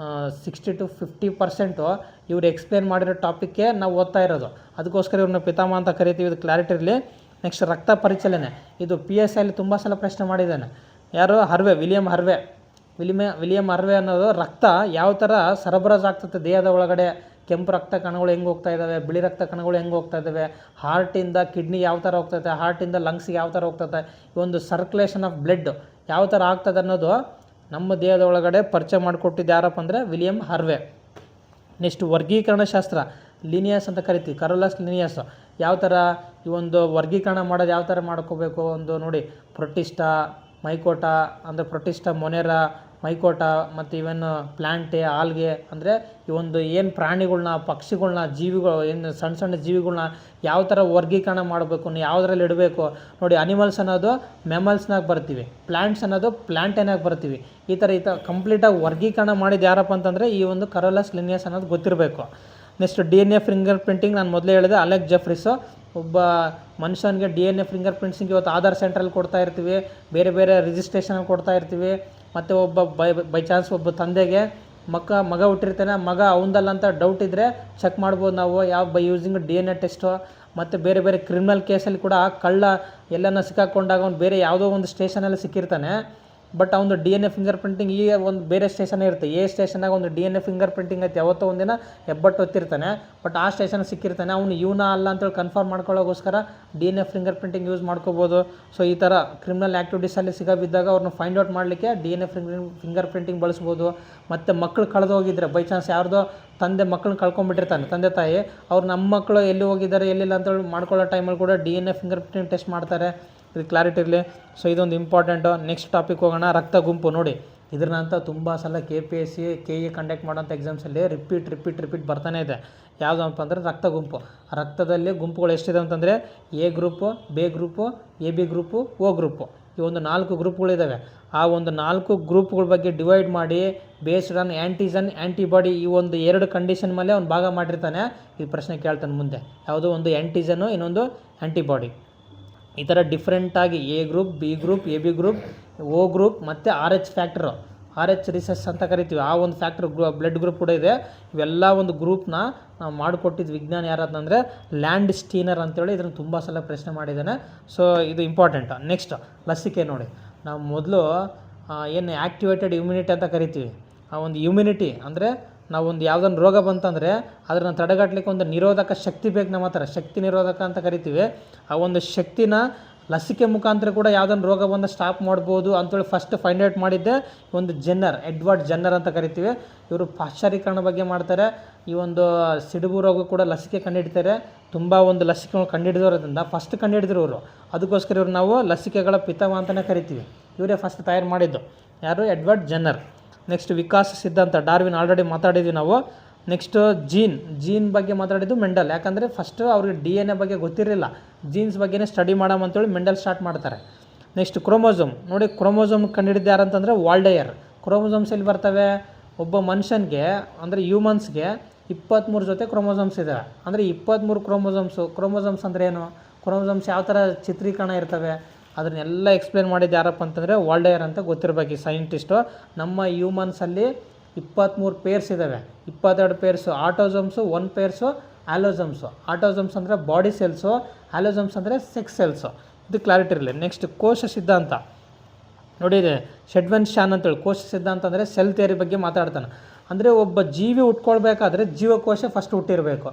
60 to 50% ಇವರು ಎಕ್ಸ್ಪ್ಲೇನ್ ಮಾಡಿರೋ ಟಾಪಿಕ್ಗೆ ನಾವು ಓದ್ತಾ ಇರೋದು. ಅದಕ್ಕೋಸ್ಕರ ಇವ್ರನ್ನ ಪಿತಾಮಹ ಅಂತ ಕರಿತೀವಿ. ಇದು ಕ್ಲಾರಿಟಿ ಇರಲಿ. ನೆಕ್ಸ್ಟ್ ರಕ್ತ ಪರಿಚಲನೆ. ಇದು PSI ತುಂಬ ಸಲ ಪ್ರಶ್ನೆ ಮಾಡಿದ್ದಾನೆ. ಯಾರು? ವಿಲಿಯಂ ಹರ್ವೆ ಅನ್ನೋದು ರಕ್ತ ಯಾವ ಥರ ಸರಬರಾಜು ಆಗ್ತದೆ ದೇಹದ ಒಳಗಡೆ. ಕೆಂಪು ರಕ್ತ ಕಣಗಳು ಹೆಂಗೆ ಹೋಗ್ತಾ ಇದ್ದಾವೆ, ಬಿಳಿ ರಕ್ತ ಕಣಗಳು ಹೆಂಗೆ ಹೋಗ್ತಾ ಇದ್ದಾವೆ, ಹಾರ್ಟಿಂದ ಕಿಡ್ನಿ ಯಾವ ಥರ ಹೋಗ್ತೈತೆ, ಹಾರ್ಟಿಂದ ಲಂಗ್ಸ್ಗೆ ಯಾವ ಥರ ಹೋಗ್ತೈತೆ, ಈ ಒಂದು ಸರ್ಕ್ಯುಲೇಷನ್ ಆಫ್ ಬ್ಲಡ್ ಯಾವ ಥರ ಆಗ್ತದೆ ಅನ್ನೋದು ನಮ್ಮ ದೇಹದ ಒಳಗಡೆ ಪರಿಚಯ ಮಾಡಿಕೊಟ್ಟಿದ್ದು ಯಾರಪ್ಪ ಅಂದರೆ ವಿಲಿಯಂ ಹರ್ವೆ. ನೆಕ್ಸ್ಟ್ ವರ್ಗೀಕರಣ ಶಾಸ್ತ್ರ, ಲಿನಿಯಸ್ ಅಂತ ಕರಿತೀವಿ, ಕರೋಲಸ್ ಲಿನಿಯಸ್. ಯಾವ ಥರ ಈ ಒಂದು ವರ್ಗೀಕರಣ ಮಾಡೋದು ಯಾವ ಥರ ಮಾಡ್ಕೋಬೇಕು ಒಂದು ನೋಡಿ. ಪ್ರೊಟಿಸ್ಟಾ, ಮೈಕೋಟಾ ಅಂದರೆ ಪ್ರೊಟಿಸ್ಟಾ, ಮೊನೆರಾ, ಮೈಕೋಟಾ, ಮತ್ತು ಇವನ್ ಪ್ಲ್ಯಾಂಟೆ, ಆಲ್ಗೆ ಅಂದರೆ ಈ ಒಂದು ಏನು ಪ್ರಾಣಿಗಳ್ನ, ಪಕ್ಷಿಗಳ್ನ, ಜೀವಿಗಳು ಏನು ಸಣ್ಣ ಜೀವಿಗಳ್ನ ಯಾವ ಥರ ವರ್ಗೀಕರಣ ಮಾಡಬೇಕು, ಯಾವುದ್ರಲ್ಲಿ ಇಡಬೇಕು ನೋಡಿ. ಅನಿಮಲ್ಸ್ ಅನ್ನೋದು ಮೆಮಲ್ಸ್ನಾಗ ಬರ್ತೀವಿ, ಪ್ಲ್ಯಾಂಟ್ಸ್ ಅನ್ನೋದು ಪ್ಲ್ಯಾಂಟೇನಾಗ ಬರ್ತೀವಿ. ಈ ಥರ ಕಂಪ್ಲೀಟಾಗಿ ವರ್ಗೀಕರಣ ಮಾಡಿದ್ದು ಯಾರಪ್ಪ ಅಂತಂದರೆ ಈ ಒಂದು ಕರೋಲಸ್ ಲಿನಿಯಸ್ ಅನ್ನೋದು ಗೊತ್ತಿರಬೇಕು. ನೆಕ್ಸ್ಟ್ DNA ಫಿಂಗರ್ ಪ್ರಿಂಟಿಂಗ್ ನಾನು ಮೊದಲೇ ಹೇಳಿದೆ, ಅಲೆಕ್ ಜೆಫ್ರಿಸು. ಒಬ್ಬ ಮನುಷ್ಯನಿಗೆ DNA ಫಿಂಗರ್ ಪ್ರಿಂಟ್ಸಿಂಗ್ ಇವತ್ತು ಆಧಾರ್ ಸೆಂಟ್ರಲ್ಲಿ ಕೊಡ್ತಾ ಇರ್ತೀವಿ, ಬೇರೆ ಬೇರೆ ರಿಜಿಸ್ಟ್ರೇಷನಲ್ಲಿ ಕೊಡ್ತಾ ಇರ್ತೀವಿ. ಮತ್ತು ಒಬ್ಬ ಬೈ ಚಾನ್ಸ್ ಒಬ್ಬ ತಂದೆಗೆ ಮಗ ಹುಟ್ಟಿರ್ತಾನೆ, ಮಗ ಅವನದಲ್ಲ ಅಂತ ಡೌಟ್ ಇದ್ದರೆ ಚೆಕ್ ಮಾಡ್ಬೋದು ನಾವು ಬೈ ಯೂಸಿಂಗ್ DNA ಟೆಸ್ಟು. ಮತ್ತು ಬೇರೆ ಬೇರೆ ಕ್ರಿಮಿನಲ್ ಕೇಸಲ್ಲಿ ಕೂಡ ಕಳ್ಳ ಎಲ್ಲನ ಸಿಕ್ಕಾಕೊಂಡಾಗ ಅವ್ನು ಬೇರೆ ಯಾವುದೋ ಒಂದು ಸ್ಟೇಷನಲ್ಲಿ ಸಿಕ್ಕಿರ್ತಾನೆ, ಬಟ್ ಅವನು DNA ಫಿಂಗರ್ ಪ್ರಿಂಟಿಂಗ್ ಈ ಒಂದು ಬೇರೆ ಸ್ಟೇಷನೇ ಇರುತ್ತೆ. ಸ್ಟೇಷನಾಗ ಒಂದು DNA ಫಿಂಗರ್ ಪ್ರಿಂಟಿಂಗ್ ಐತೆ, ಯಾವತ್ತೋ ಒಂದಿನ ಹೆಬ್ಬಟ್ಟು ಹೊತ್ತಿರ್ತಾನೆ, ಬಟ್ ಆ ಸ್ಟೇಷನ್ ಸಿಕ್ಕಿರ್ತಾನೆ, ಅವನು ಇವನ ಅಲ್ಲ ಅಂತೇಳಿ ಕನ್ಫರ್ಮ್ ಮಾಡ್ಕೊಳ್ಳೋಗೋಸ್ಕರ DNA ಫಿಂಗರ್ ಪ್ರಿಂಟಿಂಗ್ ಯೂಸ್ ಮಾಡ್ಕೋಬೋದು. ಸೊ ಈ ಥರ ಕ್ರಿಮಿನಲ್ ಆ್ಯಕ್ಟಿವಿಟೀಸಲ್ಲಿ ಸಿಗಬಿದ್ದಾಗ ಅವ್ರನ್ನ ಫೈಂಡ್ ಔಟ್ ಮಾಡಲಿಕ್ಕೆ DNA ಫಿಂಗರ್ ಪ್ರಿಂಟಿಂಗ್ ಬಳಸ್ಬೋದು. ಮತ್ತು ಮಕ್ಕಳು ಕಳೆದು ಹೋಗಿದ್ರೆ ಬೈ ಚಾನ್ಸ್ ಯಾರ್ದೋ ಮಕ್ಕಳನ್ನ ಕಳ್ಕೊಂಡ್ಬಿಟ್ಟಿರ್ತಾನೆ ತಂದೆ ತಾಯಿ, ಅವ್ರು ನಮ್ಮ ಮಕ್ಕಳು ಎಲ್ಲಿ ಹೋಗಿದ್ದಾರೆ ಎಲ್ಲಿಲ್ಲ ಅಂತೇಳಿ ಮಾಡ್ಕೊಳ್ಳೋ ಟೈಮಲ್ಲಿ ಕೂಡ DNA ಫಿಂಗರ್ ಪ್ರಿಂಟ್ ಟೆಸ್ಟ್ ಮಾಡ್ತಾರೆ. ಇದು ಕ್ಲಾರಿಟಿ ಇರಲಿ. ಸೊ ಇದೊಂದು ಇಂಪಾರ್ಟೆಂಟು. ನೆಕ್ಸ್ಟ್ ಟಾಪಿಕ್ ಹೋಗೋಣ. ರಕ್ತ ಗುಂಪು ನೋಡಿ, ಇದ್ರನ್ನಂತ ತುಂಬ ಸಲ KPSC KE ಕಂಡಕ್ಟ್ ಮಾಡೋಂಥ ಎಕ್ಸಾಮ್ಸಲ್ಲಿ ರಿಪೀಟ್ ಬರ್ತಾನೆ ಇದೆ. ಯಾವುದಪ್ಪ ಅಂದರೆ ರಕ್ತ ಗುಂಪು. ರಕ್ತದಲ್ಲಿ ಗುಂಪುಗಳು ಎಷ್ಟಿದೆ ಅಂತಂದರೆ A group, B group, AB group, O group, ಈ ಒಂದು 4 ಗ್ರೂಪ್ಗಳಿದ್ದಾವೆ. ಆ ಒಂದು 4 ಗ್ರೂಪ್ಗಳ ಬಗ್ಗೆ ಡಿವೈಡ್ ಮಾಡಿ ಬೇಸ್ಡ್ ಆನ್ ಆ್ಯಂಟಿಜನ್ ಆ್ಯಂಟಿಬಾಡಿ ಈ ಒಂದು 2 ಕಂಡೀಷನ್ ಮೇಲೆ ಅವ್ನು ಭಾಗ ಮಾಡಿರ್ತಾನೆ. ಈ ಪ್ರಶ್ನೆ ಕೇಳ್ತಾನೆ ಮುಂದೆ, ಯಾವುದೋ ಒಂದು ಆ್ಯಂಟಿಜನ್ನು, ಇನ್ನೊಂದು ಆ್ಯಂಟಿಬಾಡಿ. ಈ ಥರ ಡಿಫ್ರೆಂಟಾಗಿ A group, B group, AB group, O group ಮತ್ತು RH ಫ್ಯಾಕ್ಟ್ರು, RH ರಿಸಸ್ ಅಂತ ಕರಿತೀವಿ. ಆ ಒಂದು ಫ್ಯಾಕ್ಟ್ರ್ ಬ್ಲಡ್ ಗ್ರೂಪ್ ಕೂಡ ಇದೆ. ಇವೆಲ್ಲ ಒಂದು ಗ್ರೂಪ್ನ ನಾವು ಮಾಡಿಕೊಟ್ಟಿದ್ದು ವಿಜ್ಞಾನ ಯಾರಂತಂದರೆ ಲ್ಯಾಂಡ್ ಸ್ಟೀನರ್ ಅಂತೇಳಿ. ಇದನ್ನು ತುಂಬ ಸಲ ಪ್ರಶ್ನೆ ಮಾಡಿದ್ದಾನೆ. ಸೊ ಇದು ಇಂಪಾರ್ಟೆಂಟ್. ನೆಕ್ಸ್ಟ್ ಲಸಿಕೆ ನೋಡಿ, ನಾವು ಮೊದಲು ಏನು ಆ್ಯಕ್ಟಿವೇಟೆಡ್ ಇಮ್ಯುನಿಟಿ ಅಂತ ಕರಿತೀವಿ. ಆ ಒಂದು ಇಮ್ಯುನಿಟಿ ಅಂದರೆ ನಾವು ಒಂದು ಯಾವುದೊಂದು ರೋಗ ಬಂತಂದರೆ ಅದನ್ನು ತಡೆಗಟ್ಟಲಿಕ್ಕೆ ಒಂದು ನಿರೋಧಕ ಶಕ್ತಿ ಬೇಕು ನಮ್ಮ ಹತ್ರ, ಶಕ್ತಿ ನಿರೋಧಕ ಅಂತ ಕರಿತೀವಿ. ಆ ಒಂದು ಶಕ್ತಿನ ಲಸಿಕೆ ಮುಖಾಂತರ ಕೂಡ ಯಾವುದೊಂದು ರೋಗ ಬಂದು ಸ್ಟಾಪ್ ಮಾಡ್ಬೋದು ಅಂತೇಳಿ ಫಸ್ಟ್ ಫೈಂಡ್ ಔಟ್ ಮಾಡಿದ್ದೆ ಒಂದು ಎಡ್ವರ್ಡ್ ಜೆನ್ನರ್ ಅಂತ ಕರಿತೀವಿ. ಇವರು ಪಾಶ್ಚರೀಕರಣ ಬಗ್ಗೆ ಮಾಡ್ತಾರೆ. ಈ ಒಂದು ಸಿಡುಬು ರೋಗ ಕೂಡ ಲಸಿಕೆ ಕಂಡುಹಿಡ್ತಾರೆ. ತುಂಬ ಒಂದು ಲಸಿಕೆಗಳು ಕಂಡುಹಿಡಿದೋದ್ರಿಂದ ಫಸ್ಟ್ ಕಂಡುಹಿಡಿದ್ರು ಇವರು. ಅದಕ್ಕೋಸ್ಕರ ಇವ್ರು ನಾವು ಲಸಿಕೆಗಳ ಪಿತಾಮಹ ಅಂತಲೇ ಕರಿತೀವಿ. ಇವರೇ ಫಸ್ಟ್ ತಯಾರು ಮಾಡಿದ್ದು ಯಾರು? Edward Jenner. ನೆಕ್ಸ್ಟ್ ವಿಕಾಸ ಸಿದ್ಧಾಂತ, ಡಾರ್ವಿನ್ ಆಲ್ರೆಡಿ ಮಾತಾಡಿದ್ವಿ ನಾವು. ನೆಕ್ಸ್ಟು ಜೀನ್ ಬಗ್ಗೆ ಮಾತಾಡಿದ್ದು ಮೆಂಡಲ್. ಯಾಕಂದರೆ ಫಸ್ಟು ಅವ್ರಿಗೆ DNA ಬಗ್ಗೆ ಗೊತ್ತಿರಲಿಲ್ಲ, ಜೀನ್ಸ್ ಬಗ್ಗೆನೇ ಸ್ಟಡಿ ಮಾಡಮಂತೇಳಿ ಮೆಂಡಲ್ ಸ್ಟಾರ್ಟ್ ಮಾಡ್ತಾರೆ. ನೆಕ್ಸ್ಟ್ ಕ್ರೋಮೋಸೋಮ್ ನೋಡಿ, ಕ್ರೋಮೋಸೋಮ್ ಕಂಡುಹಿಡಿದು ಯಾರಂತಂದರೆ ವಾಲ್ಡೇಯರ್. ಕ್ರೋಮೋಸೋಮ್ಸ್ ಎಲ್ಲಿ ಬರ್ತವೆ? ಒಬ್ಬ ಮನುಷ್ಯನಿಗೆ ಅಂದರೆ ಹ್ಯೂಮನ್ಸ್ಗೆ 23 ಜೊತೆ ಕ್ರೋಮೋಸೋಮ್ಸ್ ಇದೆ. ಅಂದರೆ 23 ಕ್ರೋಮೋಸೋಮ್ಸ್ ಅಂದರೆ ಏನು? ಕ್ರೋಮೋಸೋಮ್ಸ್ ಯಾವ ಥರ ಚಿತ್ರೀಕರಣ ಇರ್ತವೆ ಅದನ್ನೆಲ್ಲ ಎಕ್ಸ್ಪ್ಲೇನ್ ಮಾಡಿದ್ದು ಯಾರಪ್ಪ ಅಂತಂದರೆ ವಾಲ್ಡೇಯರ್ ಅಂತ ಗೊತ್ತಿರಬೇಕು ಈ ಸೈಂಟಿಸ್ಟು. ನಮ್ಮ ಹ್ಯೂಮನ್ಸಲ್ಲಿ 23 ಪೇರ್ಸ್ ಇದ್ದಾವೆ, 22 ಪೇರ್ಸು ಆಟೋಸೋಮ್ಸು, 1 ಪೇರ್ಸು ಆಲೋಸೋಮ್ಸು. ಆಟೋಸೋಮ್ಸ್ ಅಂದರೆ ಬಾಡಿ ಸೆಲ್ಸು, ಆಲೋಸೋಮ್ಸ್ ಅಂದರೆ ಸೆಕ್ಸ್ ಸೆಲ್ಸು. ಇದು ಕ್ಲಾರಿಟಿ ಇರಲಿ. ನೆಕ್ಸ್ಟ್ ಕೋಶ ಸಿದ್ಧಾಂತ ನೋಡಿದೆ, ಶೆಡ್ವನ್ ಶಾನ್ ಅಂತೇಳಿ. ಕೋಶ ಸಿದ್ಧಾಂತ ಅಂದರೆ ಸೆಲ್ ಥಿಯರಿ ಬಗ್ಗೆ ಮಾತಾಡ್ತಾನೆ. ಅಂದರೆ ಒಬ್ಬ ಜೀವಿ ಹುಟ್ಕೊಳ್ಬೇಕಾದ್ರೆ ಜೀವಕೋಶ ಫಸ್ಟ್ ಹುಟ್ಟಿರಬೇಕು.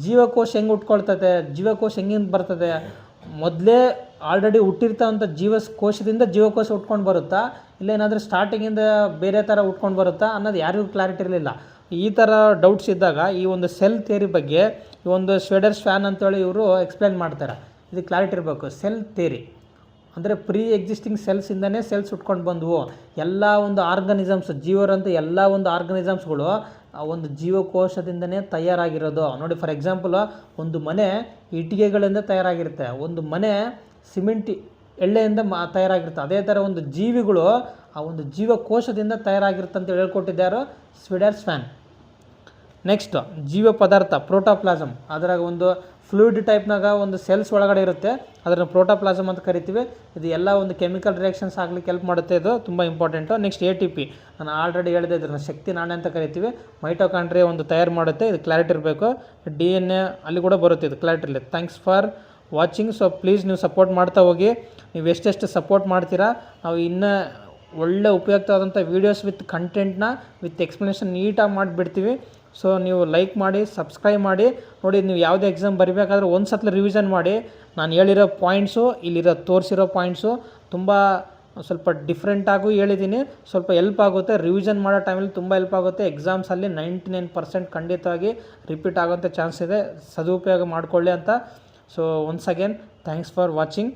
ಜೀವಕೋಶ ಹೆಂಗೆ ಹುಟ್ಕೊಳ್ತದೆ, ಜೀವಕೋಶ ಹೆಂಗಿಂದ ಬರ್ತದೆ? ಮೊದಲೇ ಆಲ್ರೆಡಿ ಹುಟ್ಟಿರ್ತಂಥ ಜೀವಕೋಶದಿಂದ ಜೀವಕೋಶ ಉಟ್ಕೊಂಡು ಬರುತ್ತಾ, ಇಲ್ಲ ಏನಾದರೂ ಸ್ಟಾರ್ಟಿಂಗಿಂದ ಬೇರೆ ಥರ ಉಟ್ಕೊಂಡು ಬರುತ್ತಾ ಅನ್ನೋದು ಯಾರಿಗೂ ಕ್ಲಾರಿಟಿ ಇರಲಿಲ್ಲ. ಈ ಥರ ಡೌಟ್ಸ್ ಇದ್ದಾಗ ಈ ಒಂದು ಸೆಲ್ ಥಿಯರಿ ಬಗ್ಗೆ ಈ ಒಂದು ಶ್ವೇಡರ್ಸ್ವ್ಯಾನ್ ಅಂತೇಳಿ ಇವರು ಎಕ್ಸ್ಪ್ಲೇನ್ ಮಾಡ್ತಾರೆ. ಇದು ಕ್ಲಾರಿಟಿ ಇರಬೇಕು. ಸೆಲ್ ಥಿಯರಿ ಅಂದರೆ ಪ್ರೀ ಎಕ್ಸಿಸ್ಟಿಂಗ್ ಸೆಲ್ಸಿಂದನೇ ಸೆಲ್ಸ್ ಉಟ್ಕೊಂಡು ಬಂದವು. ಎಲ್ಲ ಒಂದು ಆರ್ಗನಿಸಮ್ಸ್, ಜೀವರಂತ ಎಲ್ಲ ಒಂದು ಆರ್ಗನಿಸಮ್ಸ್ಗಳು ಆ ಒಂದು ಜೀವಕೋಶದಿಂದನೇ ತಯಾರಾಗಿರೋದು. ನೋಡಿ, ಫಾರ್ ಎಕ್ಸಾಂಪಲ್ ಒಂದು ಮನೆ ಇಟ್ಟಿಗೆಗಳಿಂದ ತಯಾರಾಗಿರುತ್ತೆ, ಒಂದು ಮನೆ ಸಿಮೆಂಟ್ ಎಳ್ಳೆಯಿಂದ ತಯಾರಾಗಿರುತ್ತೆ. ಅದೇ ಥರ ಒಂದು ಜೀವಿಗಳು ಆ ಒಂದು ಜೀವಕೋಶದಿಂದ ತಯಾರಾಗಿರುತ್ತೆ ಅಂತ ಹೇಳ್ಕೊಟ್ಟಿದ್ದಾರೋ ಶ್ವೇಡರ್ಸ್ವ್ಯಾನ್. ನೆಕ್ಸ್ಟ್ ಜೀವ ಪದಾರ್ಥ ಪ್ರೋಟೋಪ್ಲಾಸಮ್, ಅದರಾಗ ಒಂದು ಫ್ಲೂಯಿಡ್ ಟೈಪ್ನಾಗ ಒಂದು ಸೆಲ್ಸ್ ಒಳಗಡೆ ಇರುತ್ತೆ, ಅದನ್ನು ಪ್ರೋಟೋಪ್ಲಾಸಮ್ ಅಂತ ಕರಿತೀವಿ. ಇದು ಎಲ್ಲ ಒಂದು ಕೆಮಿಕಲ್ ರಿಯಾಕ್ಷನ್ಸ್ ಆಗಲಿಕ್ಕೆ ಹೆಲ್ಪ್ ಮಾಡುತ್ತೆ. ಇದು ತುಂಬ ಇಂಪಾರ್ಟೆಂಟು. ನೆಕ್ಸ್ಟ್ ATP, ನಾನು ಆಲ್ರೆಡಿ ಹೇಳಿದೆ, ಇದನ್ನು ಶಕ್ತಿ ನಾಣ್ಯ ಅಂತ ಕರಿತೀವಿ. ಮೈಟೋಕಾಂಡ್ರಿಯಾ ಒಂದು ತಯಾರು ಮಾಡುತ್ತೆ. ಇದು ಕ್ಲಾರಿಟಿ ಇರಬೇಕು. DNA ಅಲ್ಲಿ ಕೂಡ ಬರುತ್ತೆ. ಇದು ಕ್ಲಾರಿಟಿ ಇರಲಿ. Thanks for watching. So please ನೀವು ಸಪೋರ್ಟ್ ಮಾಡ್ತಾ ಹೋಗಿ. ನೀವು ಎಷ್ಟೆಷ್ಟು ಸಪೋರ್ಟ್ ಮಾಡ್ತೀರಾ, ನಾವು ಇನ್ನೂ ಒಳ್ಳೆ ಉಪಯುಕ್ತವಾದಂಥ ವೀಡಿಯೋಸ್ ವಿತ್ ಕಂಟೆಂಟ್ನ ವಿತ್ ಎಕ್ಸ್ಪ್ಲನೇಷನ್ ನೀಟಾಗಿ ಮಾಡಿಬಿಡ್ತೀವಿ. ಸೊ ನೀವು ಲೈಕ್ ಮಾಡಿ, ಸಬ್ಸ್ಕ್ರೈಬ್ ಮಾಡಿ. ನೋಡಿ, ನೀವು ಯಾವುದೇ ಎಕ್ಸಾಮ್ ಬರೀಬೇಕಾದ್ರೆ ಒಂದು ಸಲ ರಿವಿಷನ್ ಮಾಡಿ. ನಾನು ಹೇಳಿರೋ ಪಾಯಿಂಟ್ಸು, ಇಲ್ಲಿರೋ ತೋರಿಸಿರೋ ಪಾಯಿಂಟ್ಸು ತುಂಬ ಸ್ವಲ್ಪ ಡಿಫ್ರೆಂಟಾಗೂ ಹೇಳಿದ್ದೀನಿ. ಸ್ವಲ್ಪ ಹೆಲ್ಪ್ ಆಗುತ್ತೆ, ರಿವಿಷನ್ ಮಾಡೋ ಟೈಮಲ್ಲಿ ತುಂಬ ಹೆಲ್ಪ್ ಆಗುತ್ತೆ. ಎಕ್ಸಾಮ್ಸಲ್ಲಿ 99% ಖಂಡಿತವಾಗಿ ರಿಪೀಟ್ ಆಗೋಂಥ ಚಾನ್ಸ್ ಇದೆ. ಸದುಪಯೋಗ ಮಾಡಿಕೊಳ್ಳಿ ಅಂತ. So once again thanks for watching.